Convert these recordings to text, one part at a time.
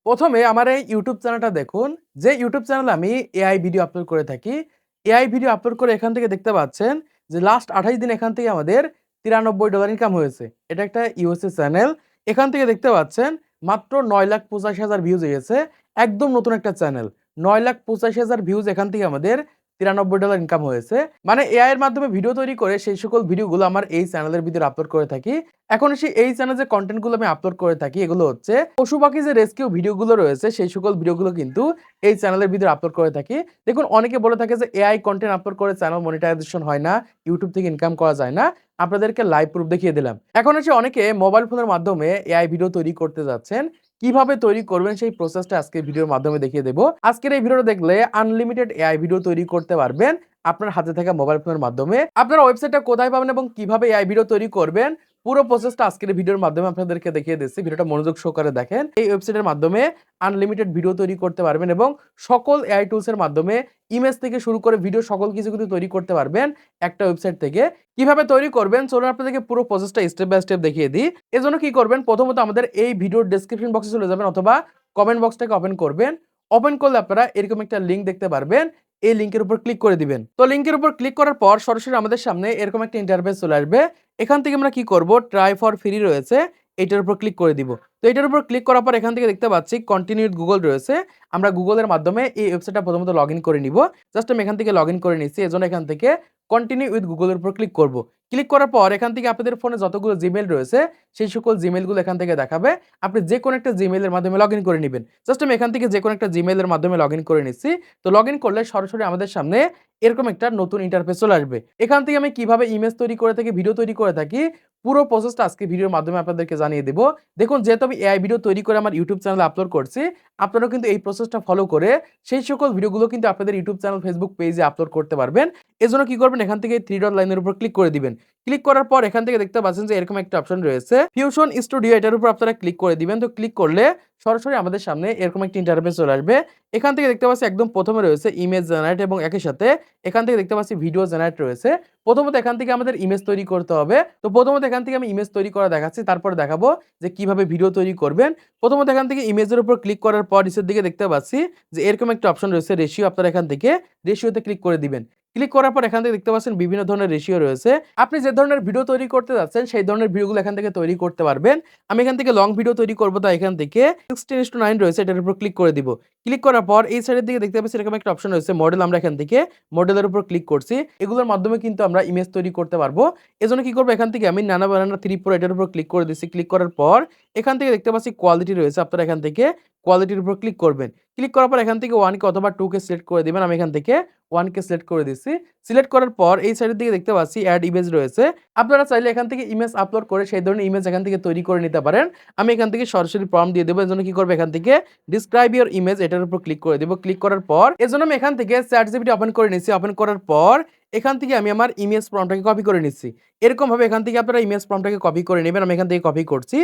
প্রথমে আমার এই ইউটিউব চ্যানেলটা দেখুন। যে ইউটিউব চ্যানেলে আমি এআই ভিডিও আপলোড করে থাকি। এআই ভিডিও আপলোড করে এখান থেকে দেখতে পাচ্ছেন যে লাস্ট ২৮ দিন এখান থেকে আমাদের $৯৩ ইনকাম হয়েছে। এটা একটা ইউএসএ চ্যানেল। এখান থেকে দেখতে পাচ্ছেন মাত্র ৯,৮৫,০০০ ভিউজ এসেছে। একদম নতুন একটা চ্যানেল। ৯,৮৫,০০০ ভিউজ এখান থেকে আমাদের $৯৩ ইনকাম হয়েছে। মানে এআই এর মাধ্যমে ভিডিও তৈরি করে সেই সকল ভিডিওগুলো আমার এই চ্যানেলের ভিতরে আপলোড করে থাকি। এখন এসে এই চ্যানেলে যে কনটেন্ট গুলো আমি আপলোড করে থাকি এগুলো হচ্ছে পশু-পাখি যে রেস্কিউ ভিডিওগুলো রয়েছে সেই সকল ভিডিওগুলো কিন্তু এই চ্যানেলের ভিতরে আপলোড করে থাকি। দেখুন অনেকে বলে থাকে যে এআই কনটেন্ট আপলোড করে চ্যানেল মনিটাইজেশন হয় না, YouTube থেকে ইনকাম করা যায় না। আপনাদেরকে লাইভ প্রুফ দেখিয়ে দিলাম। এখন এসে অনেকে মোবাইল ফোনের মাধ্যমে এআই ভিডিও তৈরি করতে যাচ্ছেন। কিভাবে তৈরি করবেন সেই প্রসেসটা আজকের ভিডিওর মাধ্যমে দেখিয়ে দেব। আজকের এই ভিডিওটা দেখলে আনলিমিটেড এআই ভিডিও তৈরি করতে পারবেন আপনার হাতে থাকা মোবাইল ফোনের মাধ্যমে। আপনারা ওয়েবসাইটটা কোথায় পাবেন এবং কিভাবে এআই ভিডিও তৈরি করবেন পুরো প্রসেসটা আজকের ভিডিওর মাধ্যমে আপনাদেরকে দেখিয়ে দিচ্ছি। ভিডিওটা মনোযোগ সহকারে দেখেন। এই ওয়েবসাইটের মাধ্যমে আনলিমিটেড ভিডিও তৈরি করতে পারবেন এবং সকল এআই টুলস এর মাধ্যমে ইমেজ থেকে শুরু করে ভিডিও সকল কিছু কিন্তু তৈরি করতে পারবেন একটা ওয়েবসাইট থেকে। কিভাবে তৈরি করবেন চলুন আপনাদেরকে পুরো প্রসেসটা স্টেপ বাই স্টেপ দেখিয়ে দিই। এজন্য কি করবেন প্রথমত আমাদের এই ভিডিওর ডেসক্রিপশন বক্সে চলে যাবেন অথবা কমেন্ট বক্সটাকে ওপেন করবেন। ওপেন করলে আপনারা এরকম একটা লিংক দেখতে পারবেন। এই লিংকের উপর ক্লিক করে দিবেন। তো লিংকের উপর ক্লিক করার পর সরাসরি আমাদের সামনে এরকম একটা ইন্টারফেস চলে আসবে। এখান থেকে আমরা কি করব ট্রাই ফর ফ্রি রয়েছে এটার উপর ক্লিক করে দিব। তো এটার উপর ক্লিক করার পর এখান থেকে দেখতে পাচ্ছি কন্টিনিউ উইথ গুগল রয়েছে। আমরা গুগলের মাধ্যমে এই ওয়েবসাইটটা প্রথমত লগইন করে নিব। জাস্ট আমি এখান থেকে লগইন করে নিচ্ছি। এজন্য এখান থেকে কন্টিনিউ উইথ গুগলের উপর ক্লিক করব। ক্লিক করার পর এখান থেকে আপনাদের ফোনে যতগুলো জিমেইল রয়েছে সেই সকল জিমেইলগুলো এখান থেকে দেখাবে। আপনি যে কোনো একটা জিমেইলের মাধ্যমে লগইন করে নিবেন। জাস্ট আমি এখান থেকে যে কোনো একটা জিমেইলের মাধ্যমে লগইন করে নিচ্ছি। তো লগইন করলে সরাসরি আমাদের সামনে এরকম একটা নতুন ইন্টারফেস চলে আসবে। এখান থেকে আমি কিভাবে ইমেজ তৈরি করে থাকি, ভিডিও তৈরি করে থাকি পুরো প্রসেসটা আজকে ভিডিওর মাধ্যমে আপনাদেরকে জানিয়ে দেব। দেখুন যেহেতু আমি এআই ভিডিও তৈরি করে আমার ইউটিউব চ্যানেলে আপলোড করছি, আপনারাও কিন্তু এই প্রসেসটা ফলো করে সেই সকল ভিডিওগুলো কিন্তু আপনাদের ইউটিউব চ্যানেল, ফেসবুক পেজে আপলোড করতে পারবেন। এজন্য কি করবেন এখান থেকে 3 ডট লাইনের উপর ক্লিক করে দিবেন। ক্লিক করার পর এখান থেকে দেখতে পাচ্ছেন যে এরকম একটা অপশন রয়েছে ফিউশন স্টুডিও এটার উপর আপনারা ক্লিক করে দিবেন। তো ক্লিক করলে সরাসরি আমাদের সামনে এরকম একটা ইন্টারফেস চলে আসবে। এখান থেকে দেখতে পাচ্ছি একদম প্রথমে রয়েছে ইমেজ জেনারেট এবং একই সাথে এখান থেকে দেখতে পাচ্ছি ভিডিও জেনারেট রয়েছে। প্রথমত এখান থেকে আমাদের ইমেজ তৈরি করতে হবে। তো প্রথমত এখান থেকে আমি ইমেজ তৈরি করা দেখাচ্ছি, তারপরে দেখাবো যে কিভাবে ভিডিও তৈরি করবেন। প্রথমত এখান থেকে ইমেজের উপর ক্লিক করার পর নিচের দিকে দেখতে পাচ্ছি যে এরকম একটা অপশন রয়েছে রেশিও, আপনারা এখান থেকে রেশিওতে ক্লিক করে দিবেন। ক্লিক করার পর এখান থেকে দেখতে পাচ্ছেন বিভিন্ন ধরনের রেশিও রয়েছে। আপনি যে ধরনের ভিডিও তৈরি করতে যাচ্ছেন সেই ধরনের ভিডিওগুলো এখান থেকে তৈরি করতে পারবেন। আমি এখান থেকে লং ভিডিও তৈরি করব, তাই এখান থেকে 16:9 রয়েছে এটার উপর ক্লিক করে দিব। ক্লিক করার পর এই সাইডের দিকে দেখতে পাচ্ছি এরকম একটা অপশন রয়েছে মডেল, আমরা এখান থেকে মডেলের উপর ক্লিক করছি। এগুলোর মাধ্যমে কিন্তু আমরা ইমেজ তৈরি করতে পারবো। এজন্য কি করব এখান থেকে আমি নানা বানানা 3 Pro এটার উপর ক্লিক করে দিচ্ছি। ক্লিক করার পর এখান থেকে দেখতে পাচ্ছি কোয়ালিটি রয়েছে, আপনারা এখান থেকে কোয়ালিটির উপর ক্লিক করবেন। ক্লিক করার পর এখান থেকে 1 কে অথবা 2 কে সিলেক্ট করে দিবেন। আমি এখান থেকে 1 কে সিলেক্ট করে দিচ্ছি। সিলেক্ট করার পর এই সাইডের দিকে দেখতে পাচ্ছি এড ইমেজ রয়েছে। আপনারা চাইলে এখান থেকে ইমেজ আপলোড করে সেই ধরনের ইমেজ এখান থেকে তৈরি করে নিতে পারেন। আমি এখান থেকে সরাসরি প্রম্পট দিয়ে দেব। এজন্য কি করব এখান থেকে ডেসক্রাইব ইওর ইমেজ এটার উপর ক্লিক করে দেব। ক্লিক করার পর এজন্য আমি এখান থেকে ChatGPT ওপেন করে নিচ্ছি। ওপেন করার পর এখান থেকে আমি আমার ইমেজ প্রম্পটটাকে কপি করে নিচ্ছি। এরকম ভাবে এখান থেকে আপনারা ইমেজ প্রম্পটটাকে কপি করে নেবেন। আমি এখান থেকে কপি করছি।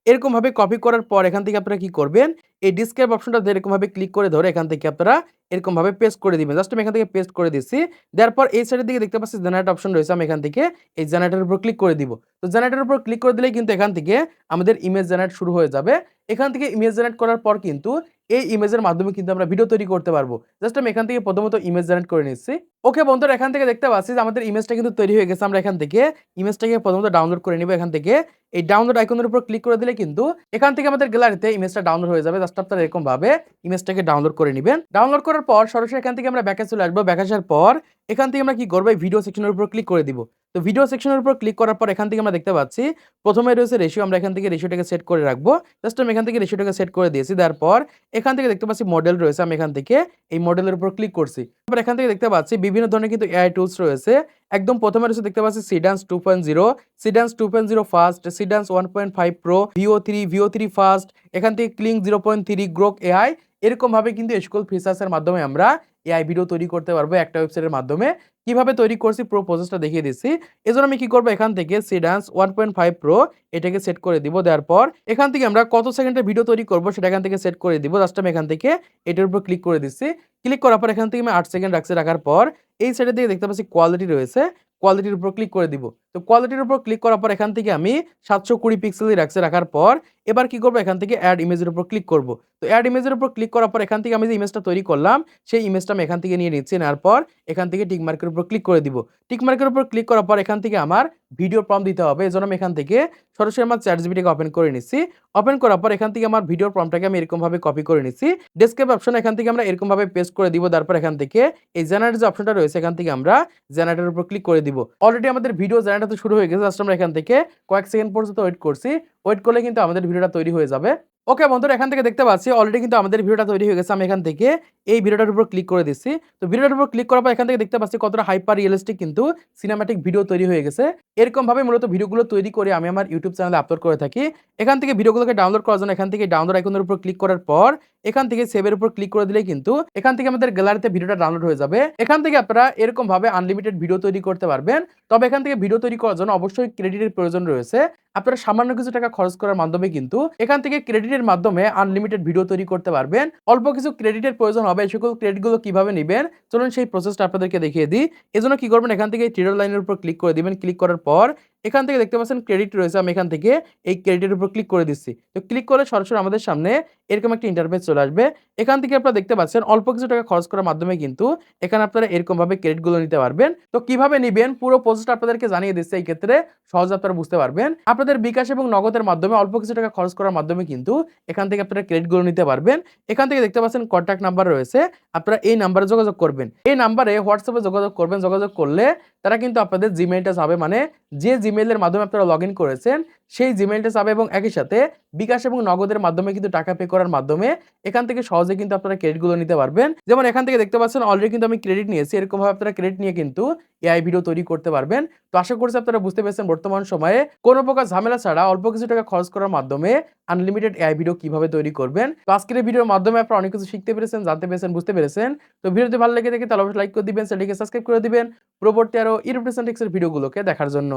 এরকম ভাবে কপি করার পর এখান থেকে আপনারা কি করবেন এই ডেসক্রাইব অপশনটা এরকম ভাবে ক্লিক করে ধরে এখান থেকে আপনারা এরকম ভাবে পেস্ট করে দিবেন। জাস্ট আমি এখান থেকে পেস্ট করে দিচ্ছি। দেওয়ার পর এই সাইডের দিকে দেখতে পাচ্ছি জেনারেট অপশন রয়েছে। আমি এখান থেকে এই জেনারেটরের উপর ক্লিক করে দিব। তো জেনারেটরের উপর ক্লিক করে দিলেই কিন্তু এখান থেকে আমাদের ইমেজ জেনারেট শুরু হয়ে যাবে। এখান থেকে ইমেজ জেনারেট করার পর কিন্তু এই ইমেজের মাধ্যমে কিন্তু আমরা ভিডিও তৈরি করতে পারবো। জাস্ট আমি এখান থেকে প্রথমত ইমেজ জেনারেট করে নিচ্ছি। ওকে বন্ধুরা, এখান থেকে দেখতে পাচ্ছি যে আমাদের ইমেজটা কিন্তু তৈরি হয়ে গেছে। আমরা এখান থেকে ইমেজটাকে প্রথমত ডাউনলোড করে নিব। এখান থেকে এই ডাউনলোড আইকনের উপর ক্লিক করে দিলে কিন্তু এখান থেকে আমাদের গ্যালারিতে ইমেজটা ডাউনলোড হয়ে যাবে। জাস্ট আপনারা এরকম ভাবে ইমেজটাকে ডাউনলোড করে নেবেন। ডাউনলোড করার পর সরাসরি এখান থেকে আমরা ব্যাকে চলে আসবো। ব্যাকে আসার পর এখান থেকে আমরা কি করব এই ভিডিও সেকশনের উপর ক্লিক করে দিব। তো ভিডিও সেকশনের উপর ক্লিক করার পর এখান থেকে আমরা দেখতে পাচ্ছি প্রথমে রয়েছে রেশিও, আমরা এখান থেকে রেশিওটাকে সেট করে রাখবো। জাস্ট আমি এখান থেকে রেশিওটাকে সেট করে দিয়েছি। দেওয়ার পর এখান থেকে দেখতে পাচ্ছি মডেল রয়েছে, আমি এখান থেকে এই মডেলের উপর ক্লিক করছি। তারপর এখান থেকে দেখতে পাচ্ছি বিভিন্ন ধরনের কিন্তু এআই টুলস রয়েছে। একদম প্রথমে রয়েছে দেখতে পাচ্ছি সিডান্স 2.0, সিডান্স 2.0 ফাস্ট, সিডান্স 1.5 প্রো, VO3 ফাস্ট, এখান থেকে ক্লিং 0.3, গ্রোক এআই। এরকম ভাবে কিন্তু এই সকল ফিচার্সের মাধ্যমে আমরা এআই ভিডিও তৈরি করতে পারবো একটা ওয়েবসাইটের মাধ্যমে। কিভাবে তৈরি করছি পুরো প্রসেসটা দেখিয়ে দিচ্ছি। এজন্য আমি কি করব এখান থেকে সিডান্স 1.5 প্রো এটাকে সেট করে দিব। দেওয়ার পর এখান থেকে আমরা কত সেকেন্ডের ভিডিও তৈরি করব সেটা এখান থেকে সেট করে দিব। জাস্ট আমি এখান থেকে এটার উপর ক্লিক করে দিচ্ছি। ক্লিক করার পর এখান থেকে আমি 8 সেকেন্ড রাখছি। রাখার পর এই সাইডের দিকে দেখতে পাচ্ছি কোয়ালিটি রয়েছে, কোয়ালিটির উপর ক্লিক করে দিব। তো তো কোয়ালিটির উপর ক্লিক করার পর এখান থেকে আমি 720 পিক্সেলই রাখার পর এবার কি করব, এখান থেকে অ্যাড ইমেজের উপর ক্লিক করব। তো অ্যাড ইমেজের উপর ক্লিক করার পর এখান থেকে আমি যে ইমেজটা তৈরি করলাম সেই ইমেজটা আমি এখান থেকে নিয়ে নিচ্ছি। নেওয়ার পর এখান থেকে টিক মার্কের উপর ক্লিক করে দিব। টিক মার্কের উপর ক্লিক করার পর এখান থেকে আমার ভিডিও প্রম্পট দিতে হবে। এজন্য আমি এখান থেকে সরাসরি আমার চ্যাটজিপিটিকে ওপেন করে নিচ্ছি। ওপেন করার পর এখান থেকে আমার ভিডিওর প্রম্পটটাকে আমি এরকম ভাবে কপি করে নিচ্ছি। ডেসক্রিপ অপশন এখান থেকে আমরা এরকম ভাবে পেস্ট করে দিব। তারপর এখান থেকে এই জেনারেট যে অপশনটা রয়েছে এখান থেকে আমরা জেনারেটরের উপর ক্লিক করে দিব। অলরেডি আমাদের ভিডিও জেনারেট হতে শুরু হয়ে গেছে। জাস্ট আমরা এখান থেকে কয়েক সেকেন্ড পর্যন্ত ওয়েট করছি। ওয়েট করলে কিন্তু আমাদের ভিডিওটা তৈরি হয়ে যাবে। ওকে বন্ধুরা, এখান থেকে দেখতে পাচ্ছি অলরেডি কিন্তু আমাদের ভিডিওটা তৈরি হয়ে গেছে। আমি এখান থেকে এই ভিডিওটার উপর ক্লিক করে দিচ্ছি। তো ভিডিওটার উপর ক্লিক করার পর এখান থেকে দেখতে পাচ্ছি কতটা হাইপার রিয়ালিস্টিক কিন্তু সিনেম্যাটিক ভিডিও তৈরি হয়ে গেছে। এরকম ভাবে মূলত ভিডিওগুলো তৈরি করে আমি আমার ইউটিউব চ্যানেলে আপলোড করে থাকি। এখান থেকে ভিডিওগুলোকে ডাউনলোড করার জন্য এখান থেকে ডাউনলোড আইকনের উপর ক্লিক করার পর এখান থেকে সেভের উপর ক্লিক করে দিলেই কিন্তু এখান থেকে আমাদের গ্যালারিতে ভিডিওটা ডাউনলোড হয়ে যাবে। এখান থেকে আপনারা এরকম ভাবে আনলিমিটেড ভিডিও তৈরি করতে পারবেন। তবে এখান থেকে ভিডিও তৈরি করার জন্য অবশ্যই ক্রেডিটের প্রয়োজন রয়েছে। আপনারা সামান্য কিছু টাকা খরচ করার মাধ্যমে কিন্তু এখান থেকে ক্রেডিটের মাধ্যমে আনলিমিটেড ভিডিও তৈরি করতে পারবেন। অল্প কিছু ক্রেডিটের প্রয়োজন হবে। এই সকল ক্রেডিটগুলো কিভাবে নিবেন চলুন সেই প্রসেসটা আপনাদেরকে দেখিয়ে দিই। এজন্য কি করবেন, এখান থেকে থ্রি ডট লাইনের উপর ক্লিক করে দিবেন। ক্লিক করার পর এখান থেকে দেখতে পাচ্ছেন ক্রেডিট রয়েছে। আমি এখান থেকে এই ক্রেডিটের উপর ক্লিক করে দিচ্ছি। তো ক্লিক করলে সরাসরি আমাদের সামনে এরকম একটা ইন্টারফেস চলে আসবে। এখান থেকে আপনারা দেখতে পাচ্ছেন অল্প কিছু টাকা খরচ করার মাধ্যমে কিন্তু এখানে আপনারা এরকম ভাবে ক্রেডিটগুলো নিতে পারবেন। তো কিভাবে নিবেন পুরো প্রসেসটা আপনাদেরকে জানিয়ে দিচ্ছি। এই ক্ষেত্রে সহজে আপনারা বুঝতে পারবেন। আপনাদের বিকাশ এবং নগদের মাধ্যমে অল্প কিছু টাকা খরচ করার মাধ্যমে কিন্তু এখান থেকে আপনারা ক্রেডিটগুলো নিতে পারবেন। এখান থেকে দেখতে পাচ্ছেন কন্ট্যাক্ট নাম্বার রয়েছে। আপনারা এই নাম্বারে যোগাযোগ করবেন। এই নাম্বারে হোয়াটসঅ্যাপে যোগাযোগ করবেন। যোগাযোগ করলে তারা কিন্তু আপনাদের জিমেইলটা যাবে, মানে যে জিমেইলের মাধ্যমে আপনারা লগইন করেছেন সেই জিমেইলটা যাবে এবং একই সাথে বিকাশ এবং নগদের মাধ্যমে কিন্তু টাকা পে করার মাধ্যমে এখান থেকে সহজে কিন্তু আপনারা ক্রেডিটগুলো নিতে পারবেন। যেমন এখান থেকে দেখতে পাচ্ছেন অলরেডি কিন্তু আমি ক্রেডিট নিয়েছি। এরকম ভাবে আপনারা ক্রেডিট নিয়ে কিন্তু এআই ভিডিও তৈরি করতে পারবেন। তো আশা করছি আপনারা বুঝতে পেরেছেন বর্তমান সময়ে কোনো প্রকার ঝামেলা ছাড়া অল্প কিছু টাকা খরচ করার মাধ্যমে আনলিমিটেড এআই ভিডিও কিভাবে তৈরি করবেন। তো আজকের এই ভিডিওর মাধ্যমে আপনারা অনেক কিছু শিখতে পেরেছেন, জানতে পেরেছেন, বুঝতে পেরেছেন। তো ভিডিওটি ভালো লেগে থাকে তাহলে অবশ্যই লাইক করে দিবেন, চ্যানেলটিকে সাবস্ক্রাইব করে দিবেন পরবর্তী আরো ইউটিউব টিপস এর ভিডিওগুলোকে দেখার জন্য।